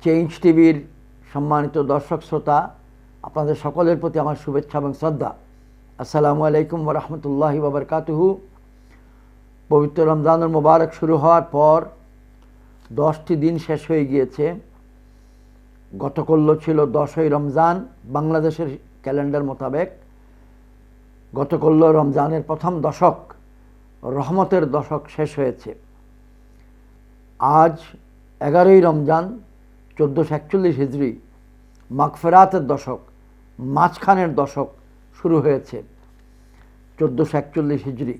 Change টিভির সম্মানিত দর্শক শ্রোতা, আপনাদের সকলের প্রতি আমার শুভেচ্ছা এবং শ্রদ্ধা। আসসালামু আলাইকুম ওয়া রাহমাতুল্লাহি ওয়া বারাকাতুহু। পবিত্র রমজানুল মুবারক শুরু হওয়ার পর 10টি দিন শেষ হয়ে গিয়েছে। গতকাল ছিল 10ই রমজান বাংলাদেশের ক্যালেন্ডার মোতাবেক। গতকাল রমজানের প্রথম দশক, রহমতের দশক শেষ হয়েছে। আজ 11ই রমজান 1441 হিজরি, মাগফিরাতের দশক, মাঝখানের দশক শুরু হয়েছে 1441 হিজরি।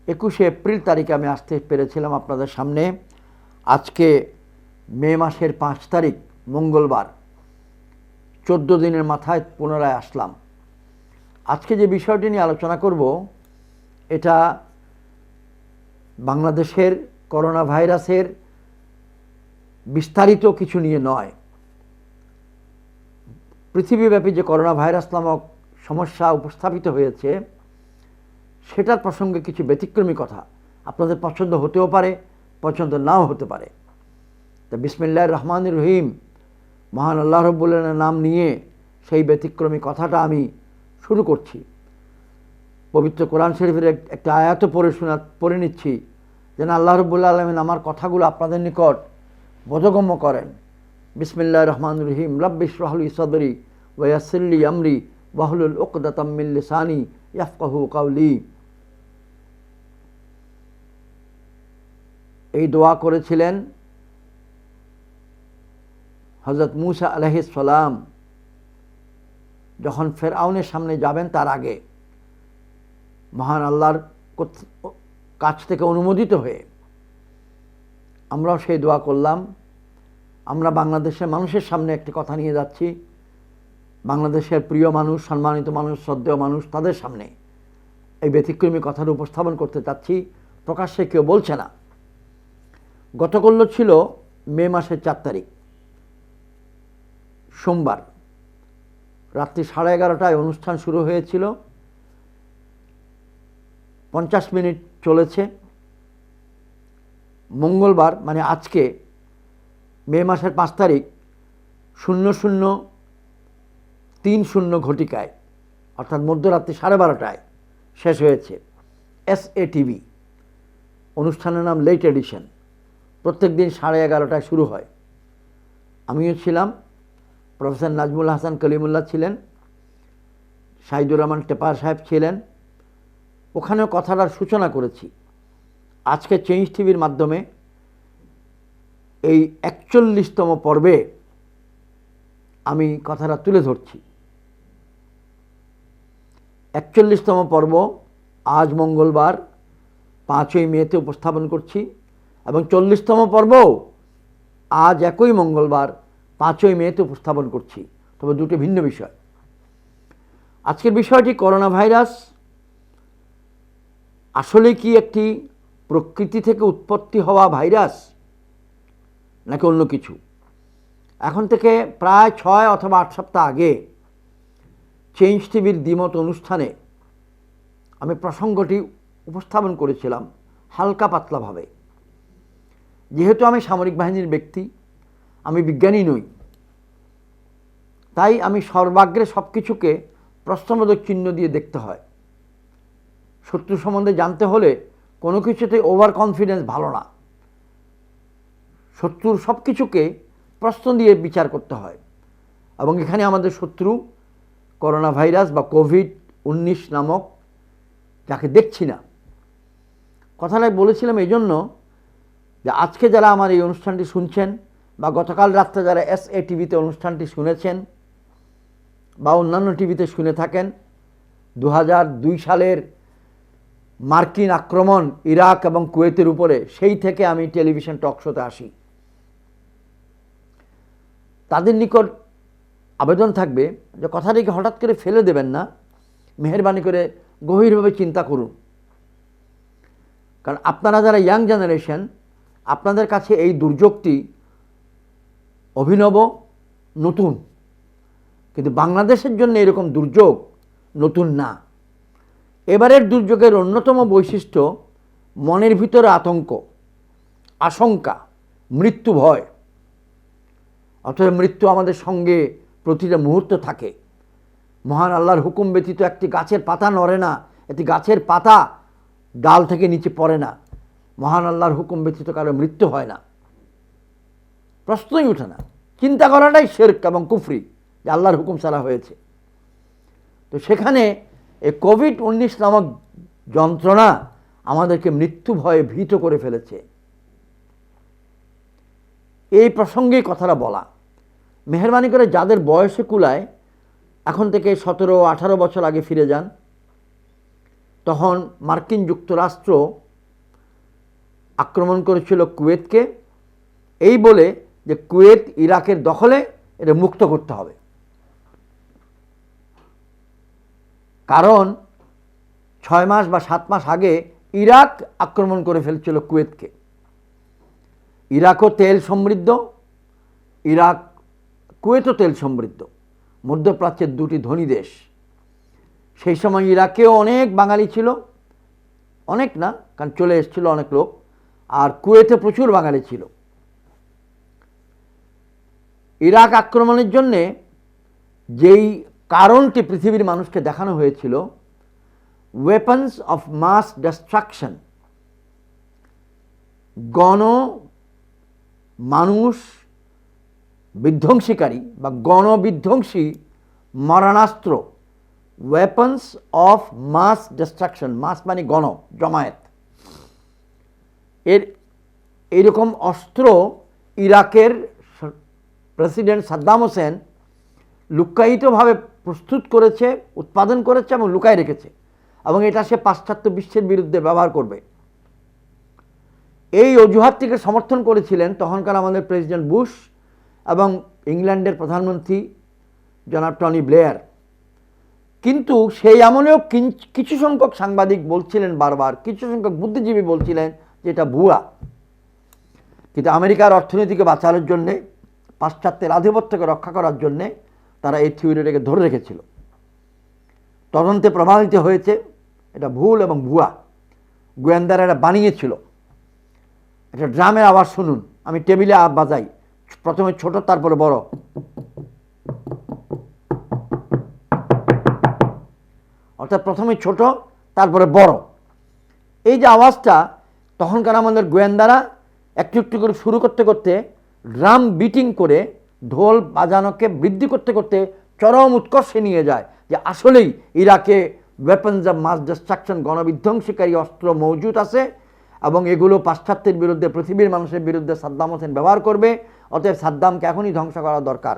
21শে এপ্রিল তারিখে আমি আসতে পেরেছিলাম আপনাদের সামনে। আজকে মে মাসের 5 তারিখ মঙ্গলবার, 14 দিনের মাথায় পুনরায় আসলাম। আজকে যে বিষয়টি নিয়ে আলোচনা করব, এটা বাংলাদেশের করোনা ভাইরাসের বিস্তারিত কিছু নিয়ে নয়। পৃথিবীব্যাপী যে করোনা ভাইরাস নামক সমস্যা উপস্থাপিত হয়েছে, সেটার প্রসঙ্গে কিছু ব্যতিক্রমী কথা আপনাদের পছন্দ হতেও পারে, পছন্দ নাও হতে পারে। তা বিসমিল্লাহির রহমানির রহিম, মহান আল্লাহ রাব্বুল আলামিনের নাম নিয়ে সেই ব্যতিক্রমী কথাটা আমি শুরু করছি। পবিত্র কোরআন শরীফের একটা আয়াত পড়ে নিচ্ছি, যেন আল্লাহ রাব্বুল আলামিন আমার কথাগুলো আপনাদের নিকট বোধগম্য করেন। বিসমিল্লাহির রহমানির রহিম। রাব্বি ইশরাহ লি সাদরি ওয়া ইয়াসসির লি আমরি ওয়াহলুল উকদাতাম মিন লিসানি ইয়াফকাহু কাওলি। এই দোয়া করেছিলেন হযরত মূসা আলাইহিস সালাম যখন ফেরআউনের সামনে যাবেন তার আগে, মহান আল্লাহর কাছ থেকে অনুমোদিত হয়ে আমরাও সেই দোয়া করলাম। আমরা বাংলাদেশের মানুষের সামনে একটি কথা নিয়ে যাচ্ছি, বাংলাদেশের প্রিয় মানুষ, সম্মানিত মানুষ, শ্রদ্ধেয় মানুষ, তাদের সামনে এই ব্যতিক্রমী কথাটা উপস্থাপন করতে চাচ্ছি। প্রকাশ্যে কেউ বলছে না। গতকাল ছিল মে মাসের 4 তারিখ সোমবার, রাত্রি 11:30টায় অনুষ্ঠান শুরু হয়েছিল। 50 মিনিট চলেছে। মঙ্গলবার মানে আজকে মে মাসের 5 তারিখ 00:30 ঘটিকায়, অর্থাৎ মধ্যরাত্রি 12:30টায় শেষ হয়েছে। SATV অনুষ্ঠানের নাম লেট এডিশন। প্রত্যেক দিন 11:30টায় শুরু হয়। আমিও ছিলাম, প্রফেসর নাজমুল হাসান কলিমুল্লাহ ছিলেন, শাহিদুর রহমান টেপার সাহেব ছিলেন। ওখানেও কথাটার সূচনা করেছি। আজকে চেঞ্জ টিভির মাধ্যমে এই 41তম পর্বে আমি কথাটা তুলে ধরছি। 41তম পর্ব আজ মঙ্গলবার 5ই মেতে উপস্থাপন করছি, এবং 40তম পর্বও আজ একই মঙ্গলবার 5ই মেতে উপস্থাপন করছি, তবে দুটো ভিন্ন বিষয়। আজকের বিষয়টি করোনা ভাইরাস আসলে কি একটি প্রকৃতি থেকে উৎপত্তি হওয়া ভাইরাস নাকি অন্য কিছু। এখন থেকে প্রায় 6 অথবা 8 সপ্তাহ আগে চেঞ্জ টিভির দ্বিমত অনুষ্ঠানে আমি প্রসঙ্গটি উপস্থাপন করেছিলাম হালকা পাতলাভাবে। যেহেতু আমি সামরিক বাহিনীর ব্যক্তি, আমি বিজ্ঞানী নই, তাই আমি সর্বাগ্রে সব কিছুকে প্রশ্নবোধক চিহ্ন দিয়ে দেখতে হয়। শত্রু সম্বন্ধে জানতে হলে কোনো কিছুতে ওভার কনফিডেন্স ভালো না। শত্রুর সব কিছুকে প্রশ্ন দিয়ে বিচার করতে হয়, এবং এখানে আমাদের শত্রু করোনা ভাইরাস বা COVID-19 নামক, যাকে দেখছি না। কথাটা বলেছিলাম এই জন্য যে আজকে যারা আমার এই অনুষ্ঠানটি শুনছেন, বা গতকাল রাত্রে যারা SATVতে অনুষ্ঠানটি শুনেছেন বা অন্যান্য টিভিতে শুনে থাকেন, 2002 সালের মার্কিন আক্রমণ ইরাক এবং কুয়েতের উপরে, সেই থেকে আমি টেলিভিশন টক শোতে আসি। তাদের নিকট আবেদন থাকবে যে কথাটিকে হঠাৎ করে ফেলে দেবেন না, মেহেরবানি করে গভীরভাবে চিন্তা করুন। কারণ আপনারা যারা ইয়াং জেনারেশন, আপনাদের কাছে এই দুর্যোগটি অভিনব, নতুন, কিন্তু বাংলাদেশের জন্য এরকম দুর্যোগ নতুন না। এবারের দুর্যোগের অন্যতম বৈশিষ্ট্য মনের ভিতরে আতঙ্ক, আশঙ্কা, মৃত্যু ভয়। অতএব মৃত্যু আমাদের সঙ্গে প্রতিটা মুহূর্ত থাকে। মহান আল্লাহর হুকুম ব্যতীত একটি গাছের পাতা নড়ে না, একটি গাছের পাতা ডাল থেকে নিচে পড়ে না। মহান আল্লাহর হুকুম ব্যতীত কারো মৃত্যু হয় না, প্রশ্নই ওঠে না। চিন্তা করাটাই শিরক এবং কুফরি যে আল্লাহর হুকুম ছাড়া হয়েছে। তো সেখানে এই কোভিড-19 নামক যন্ত্রণা আমাদেরকে মৃত্যু ভয়ে ভীত করে ফেলেছে। এই প্রসঙ্গে কথাটা বলা। মেহরবানি করে যাদের বয়সে কুলায় এখন থেকে 17-18 বছর আগে ফিরে যান। তখন মার্কিন যুক্তরাষ্ট্র আক্রমণ করেছিল কুয়েতকে, এই বলে যে কুয়েত ইরাকের দখলে, এটা মুক্ত করতে হবে। কারণ 6 মাস বা 7 মাস আগে ইরাক আক্রমণ করে ফেলছিল কুয়েতকে। ইরাকও তেল সমৃদ্ধ, কুয়েতও তেল সমৃদ্ধ, মধ্যপ্রাচ্যের দুটি ধনী দেশ। সেই সময় ইরাকেও অনেক বাঙালি ছিল, অনেক না, কারণ চলে এসেছিল অনেক লোক, আর কুয়েতে প্রচুর বাঙালি ছিল। ইরাক আক্রমণের জন্যে যেই কারণটি পৃথিবীর মানুষকে দেখানো হয়েছিল, ওয়েপন্স অফ মাস ডিস্ট্রাকশন, মানুষ বিধ্বংসীকারী বা গণবিধ্বংসী মারণাস্ত্র, ওয়েপন্স অফ মাস ডিস্ট্রাকশন, মাস মানে গণ, জমায়েত, এইরকম অস্ত্র ইরাকের প্রেসিডেন্ট সাদ্দাম হোসেন লুক্কায়িতভাবে প্রস্তুত করেছে, উৎপাদন করেছে এবং লুকায় রেখেছে, এবং এটা সে পাশ্চাত্য বিশ্বের বিরুদ্ধে ব্যবহার করবে। এই অজুহাতটিকে সমর্থন করেছিলেন তখনকার আমাদের প্রেসিডেন্ট বুশ এবং ইংল্যান্ডের প্রধানমন্ত্রী জনাব টনি ব্লেয়ার। কিন্তু সেই আমলেও কিছু সংখ্যক সাংবাদিক বলছিলেন বারবার, কিছু সংখ্যক বুদ্ধিজীবী বলছিলেন যে এটা ভুয়া। কিন্তু আমেরিকার অর্থনীতিকে বাঁচানোর জন্যে, পাশ্চাত্যের আধিপত্যকে রক্ষা করার জন্যে তারা এই থিওরিটাকে ধরে রেখেছিল। তদন্তে প্রমাণিত হয়েছে এটা ভুল এবং ভুয়া। গোয়েন্দারা এটা বানিয়েছিল। একটা ড্রামের আওয়াজ শুনুন, আমি টেবিলে বাজাই, প্রথমে ছোট তারপরে বড়। অর্থাৎ প্রথমে ছোট তারপরে বড়। এই যে আওয়াজটা, তখনকার আমাদের গোয়েন্দারা একটু একটু করে শুরু করতে করতে, ড্রাম বিটিং করে ঢোল বাজানোকে বৃদ্ধি করতে করতে চরম উৎকর্ষে নিয়ে যায় যে আসলেই ইরাকে ওয়েপন্স অফ মাস ডিস্ট্রাকশন, গণবিধ্বংসীকারী অস্ত্র মজুদ আছে এবং এগুলো পাশ্চাত্যের বিরুদ্ধে, পৃথিবীর মানুষের বিরুদ্ধে সাদ্দাম হোসেন ব্যবহার করবে। অতএব সাদ্দামকে এখনই ধ্বংস করা দরকার।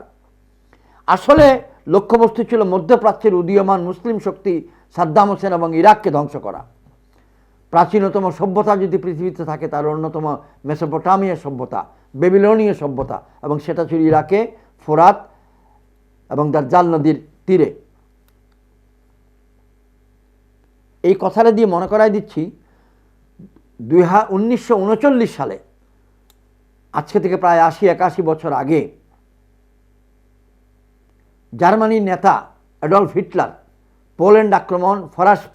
আসলে লক্ষ্যবস্তু ছিল মধ্যপ্রাচ্যের উদীয়মান মুসলিম শক্তি সাদ্দাম হোসেন এবং ইরাককে ধ্বংস করা। প্রাচীনতম সভ্যতা যদি পৃথিবীতে থাকে তার অন্যতম মেসোপটামিয়া সভ্যতা, বেবিলনীয় সভ্যতা, এবং সেটা ছিল ইরাকে ফোরাত এবং দাজ্জাল নদীর তীরে। এই কথাটা দিয়ে মনে করাই দিচ্ছি, 1939 সালে, আজকে থেকে প্রায় 80-81 বছর আগে, জার্মানির নেতা অ্যাডলফ হিটলার পোল্যান্ড আক্রমণ,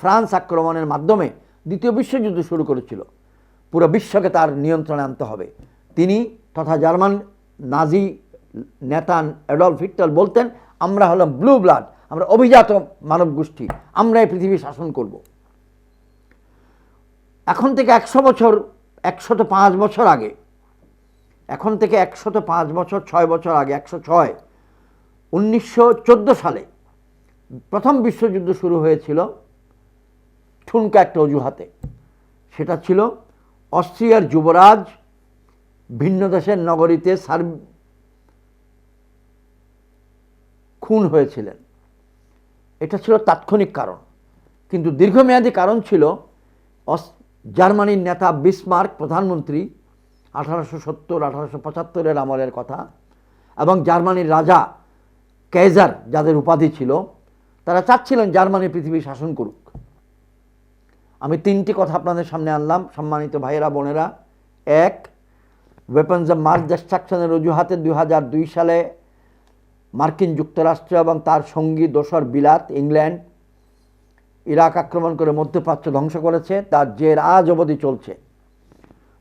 ফ্রান্স আক্রমণের মাধ্যমে দ্বিতীয় বিশ্বযুদ্ধ শুরু করেছিল। পুরো বিশ্বকে তার নিয়ন্ত্রণে আনতে হবে। তিনি তথা জার্মান নাজি নেতা অ্যাডলফ হিটলার বলতেন, আমরা হলাম ব্লু ব্লাড, আমরা অভিজাত মানব গোষ্ঠী, আমরা এই পৃথিবী শাসন করব। এখন থেকে 105 বছর আগে, এখন থেকে 105 বছর, 6 বছর আগে, 106, 1914 সালে প্রথম বিশ্বযুদ্ধ শুরু হয়েছিল ঠুনকা একটা অজুহাতে। সেটা ছিল অস্ট্রিয়ার যুবরাজ ভিন্ন দেশের নগরীতে খুন হয়েছিলেন। এটা ছিল তাৎক্ষণিক কারণ, কিন্তু দীর্ঘমেয়াদী কারণ ছিল জার্মানির নেতা বিসমার্ক, প্রধানমন্ত্রী, 1870-1875 আমলের কথা, এবং জার্মানির রাজা কাইজার, যাদের উপাধি ছিল, তারা চাচ্ছিলেন জার্মানি পৃথিবী শাসন করুক। আমি 3টি কথা আপনাদের সামনে আনলাম সম্মানিত ভাইয়েরা বোনেরা। 1, ওয়েপন্স অফ মাস ডিস্ট্রাকশনের অজুহাতে 2002 সালে মার্কিন যুক্তরাষ্ট্র এবং তার সঙ্গী দোসর বিলাত, ইংল্যান্ড, ইরাক আক্রমণ করে মধ্যপ্রাচ্য ধ্বংস করেছে। তার জের আজ অবধি চলছে।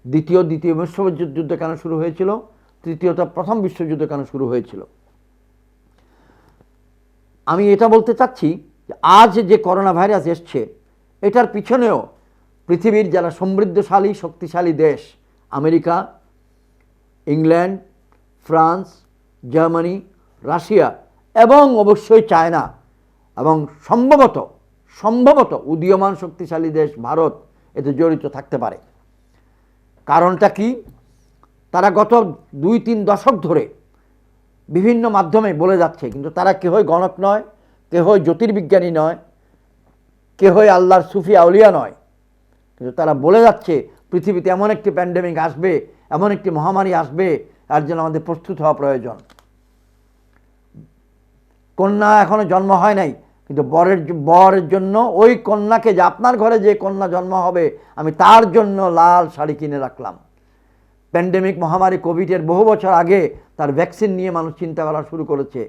দ্বিতীয় বিশ্বযুদ্ধ কেন শুরু হয়েছিল? তৃতীয়ত প্রথম বিশ্বযুদ্ধ কেন শুরু হয়েছিল। আমি এটা বলতে চাচ্ছি যে আজ যে করোনা ভাইরাস এসছে এটার পিছনেও পৃথিবীর যারা সমৃদ্ধশালী শক্তিশালী দেশ, America, England, France, Germany, Russia এবং অবশ্যই চায়না এবং সম্ভবত উদীয়মান শক্তিশালী দেশ ভারত এতে জড়িত থাকতে পারে। কারণটা কি? তারা গত 2-3 দশক ধরে বিভিন্ন মাধ্যমে বলে যাচ্ছে, কিন্তু তারা কেহই গণক নয়, কেহই জ্যোতির্বিজ্ঞানী নয়, কেহই আল্লাহর সুফি আউলিয়া নয়, কিন্তু তারা বলে যাচ্ছে পৃথিবীতে এমন একটি প্যান্ডেমিক আসবে, এমন একটি মহামারী আসবে, তার জন্য আমাদের প্রস্তুত হওয়া প্রয়োজন। কন্যা এখনো জন্ম হয় নাই, কিন্তু বরের জন্য ওই কন্যাকে, যে আপনার ঘরে যে কন্যা জন্ম হবে আমি তার জন্য লাল শাড়ি কিনে রাখলাম। প্যান্ডেমিক মহামারী কোভিডের বহু বছর আগে তার ভ্যাকসিন নিয়ে মানুষ চিন্তা করা শুরু করেছে।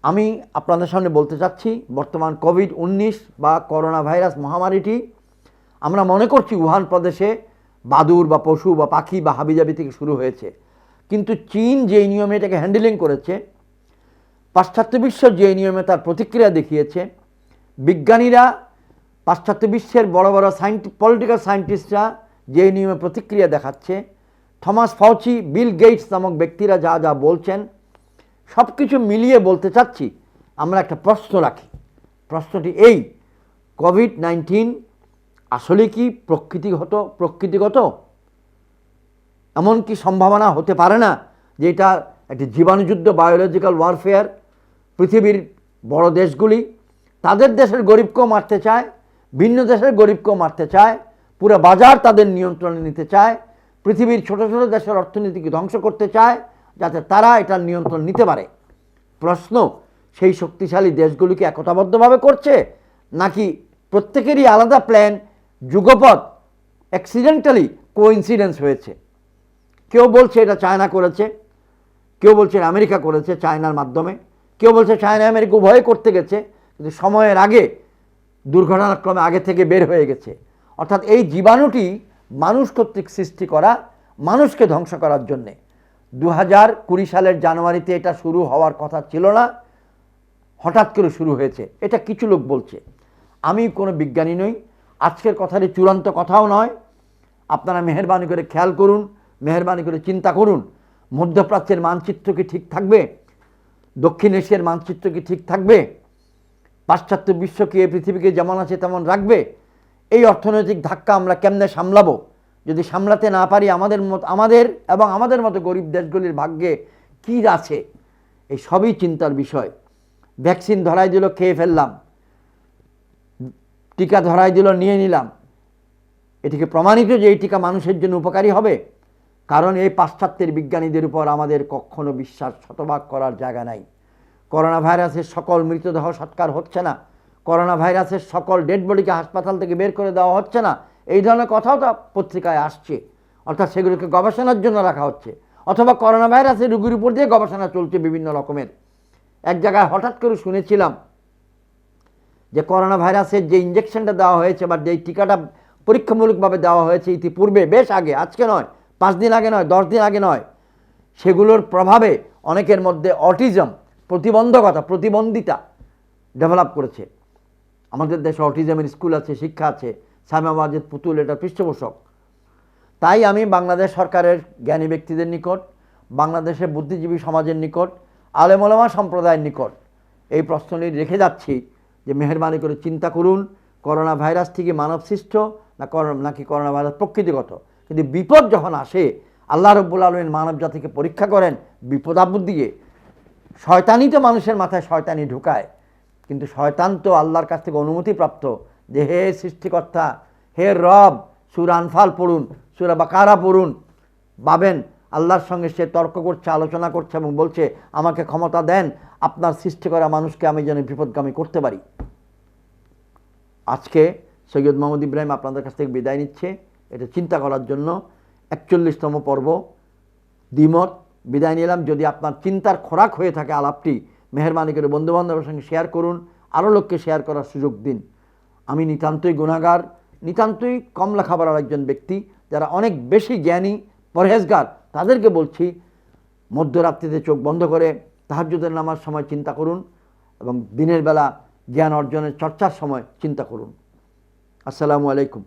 আমি আপনাদের সামনে বলতে চাচ্ছি, বর্তমান কোভিড-19 বা করোনা ভাইরাস মহামারীটি আমরা মনে করছি উহান প্রদেশে বাদুর বা পশু বা পাখি বা হাবিজাবি থেকে শুরু হয়েছে, কিন্তু চীন যে নিয়মে এটাকে হ্যান্ডেলিং করেছে, পাশ্চাত্য বিশ্ব যে নিয়মে তার প্রতিক্রিয়া দেখিয়েছে, বিজ্ঞানীরা, পাশ্চাত্য বিশ্বের বড় বড় পলিটিক্যাল সায়েন্টিস্টরা যে নিয়মে প্রতিক্রিয়া দেখাচ্ছে, থমাস ফাউচি, বিল গেটস নামক ব্যক্তিরা যা যা বলছেন, সব কিছু মিলিয়ে বলতে চাচ্ছি আমরা একটা প্রশ্ন রাখি। প্রশ্নটি এই, কোভিড-19 আসলে কি প্রকৃতিগত? এমন কি সম্ভাবনা হতে পারে না যে এটা একটি জীবাণুযুদ্ধ, বায়োলজিক্যাল ওয়ারফেয়ার? পৃথিবীর বড় দেশগুলি তাদের দেশের গরিবকেও মারতে চায়, ভিন্ন দেশের গরিবকেও মারতে চায়, পুরো বাজার তাদের নিয়ন্ত্রণে নিতে চায়, পৃথিবীর ছোট ছোট দেশের অর্থনীতিকে ধ্বংস করতে চায় যাতে তারা এটার নিয়ন্ত্রণ নিতে পারে। প্রশ্ন, সেই শক্তিশালী দেশগুলিকে একতাবদ্ধভাবে করছে, নাকি প্রত্যেকেরই আলাদা প্ল্যান, যুগপৎ, অ্যাক্সিডেন্টালি কোইন্সিডেন্স হয়েছে? কেউ বলছে এটা চায়না করেছে, কেউ বলছে আমেরিকা করেছে চায়নার মাধ্যমে, কেউ বলছে চায়না আমেরিকা উভয়ে করতে গেছে, কিন্তু সময়ের আগে দুর্ঘটনাক্রমে আগে থেকে বের হয়ে গেছে। অর্থাৎ এই জীবাণুটি মানুষ কর্তৃক সৃষ্টি করা, মানুষকে ধ্বংস করার জন্যে। 2020 সালের জানুয়ারিতে এটা শুরু হওয়ার কথা ছিল না, হঠাৎ করে শুরু হয়েছে, এটা কিছু লোক বলছে। আমি কোনো বিজ্ঞানী নই, আজকের কথাটি চূড়ান্ত কথাও নয়। আপনারা মেহেরবানি করে খেয়াল করুন, মেহেরবানি করে চিন্তা করুন, মধ্যপ্রাচ্যের মানচিত্র কি ঠিক থাকবে? দক্ষিণ এশিয়ার মানচিত্র কি ঠিক থাকবে? পাশ্চাত্য বিশ্ব কি এই পৃথিবীকে যেমন আছে তেমন রাখবে? এই অর্থনৈতিক ধাক্কা আমরা কেমনে সামলাবো? যদি সামলাতে না পারি আমাদের এবং আমাদের মতো গরিব দেশগুলির ভাগ্যে কী আছে? এই সবই চিন্তার বিষয়। ভ্যাকসিন ধরাই দিল, খেয়ে ফেললাম, টিকা ধরাই দিল, নিয়ে নিলাম। এটিকে প্রমাণিত যে এই টিকা মানুষের জন্য উপকারী হবে? কারণ এই পাশ্চাত্যের বিজ্ঞানীদের উপর আমাদের কখনো বিশ্বাস শতভাগ করার জায়গা নাই। করোনা ভাইরাসের সকল মৃতদেহ সৎকার হচ্ছে না, করোনা ভাইরাসের সকল ডেড বডিকে হাসপাতাল থেকে বের করে দেওয়া হচ্ছে না, এই ধরনের কথাও তো পত্রিকায় আসছে। অর্থাৎ সেগুলোকে গবেষণার জন্য রাখা হচ্ছে, অথবা করোনা ভাইরাসের রোগীর উপর দিয়ে গবেষণা চলছে বিভিন্ন রকমের। এক জায়গায় হঠাৎ করে শুনেছিলাম যে করোনা ভাইরাসের যে ইঞ্জেকশনটা দেওয়া হয়েছে বা যে টিকাটা পরীক্ষামূলকভাবে দেওয়া হয়েছে ইতিপূর্বে, বেশ আগে, আজকে নয়, 5 দিন আগে নয়, 10 দিন আগে নয়, সেগুলোর প্রভাবে অনেকের মধ্যে অটিজম, প্রতিবন্ধিতা ডেভেলপ করেছে। আমাদের দেশে অটিজমের স্কুল আছে, শিক্ষা আছে, সাইমা ওয়াজেদ পুতুল এটার পৃষ্ঠপোষক। তাই আমি বাংলাদেশ সরকারের জ্ঞানী ব্যক্তিদের নিকট, বাংলাদেশের বুদ্ধিজীবী সমাজের নিকট, আলেম ওলামা সম্প্রদায়ের নিকট এই প্রশ্নটি রেখে যাচ্ছি যে মেহেরবানি করে চিন্তা করুন, করোনা ভাইরাস থেকে মানব সৃষ্ট নাকি করোনা ভাইরাস প্রকৃতিগত। কিন্তু বিপদ যখন আসে, আল্লাহ রাব্বুল আলামিন মানব জাতিকে পরীক্ষা করেন বিপদ আপদ দিয়ে। শয়তানি তো মানুষের মাথায় শয়তানি ঢুকায়, কিন্তু শয়তান তো আল্লাহর কাছ থেকে অনুমতিপ্রাপ্ত যে হে সৃষ্টিকর্তা, হে রব, সূরা আনফাল পড়ুন, সূরা বাকারা পড়ুন, পাবেন আল্লাহর সঙ্গে সে তর্ক করছে, আলোচনা করছে এবং বলছে আমাকে ক্ষমতা দেন আপনার সৃষ্টি করা মানুষকে আমি যেন বিপদগামী করতে পারি। আজকে সৈয়দ মোহাম্মদ ইব্রাহিম আপনাদের কাছ থেকে বিদায় নিচ্ছে, এটা চিন্তা করার জন্য 41তম পর্ব দ্বিমত বিদায় নিলাম। যদি আপনার চিন্তার খোরাক হয়ে থাকে আলাপটি, মেহেরবানি করে বন্ধুবান্ধবের সঙ্গে শেয়ার করুন, আরও লোককে শেয়ার করার সুযোগ দিন। আমি নিতান্তই গুনাহগার, নিতান্তই কম লেখাপড়ার একজন ব্যক্তি, যারা অনেক বেশি জ্ঞানী, পরহেজগার তাদেরকে বলছি মধ্যরাত্রিতে চোখ বন্ধ করে তাহাজ্জুদের নামাজ সময় চিন্তা করুন এবং দিনের বেলা জ্ঞান অর্জনের চর্চার সময় চিন্তা করুন। আসসালামু আলাইকুম।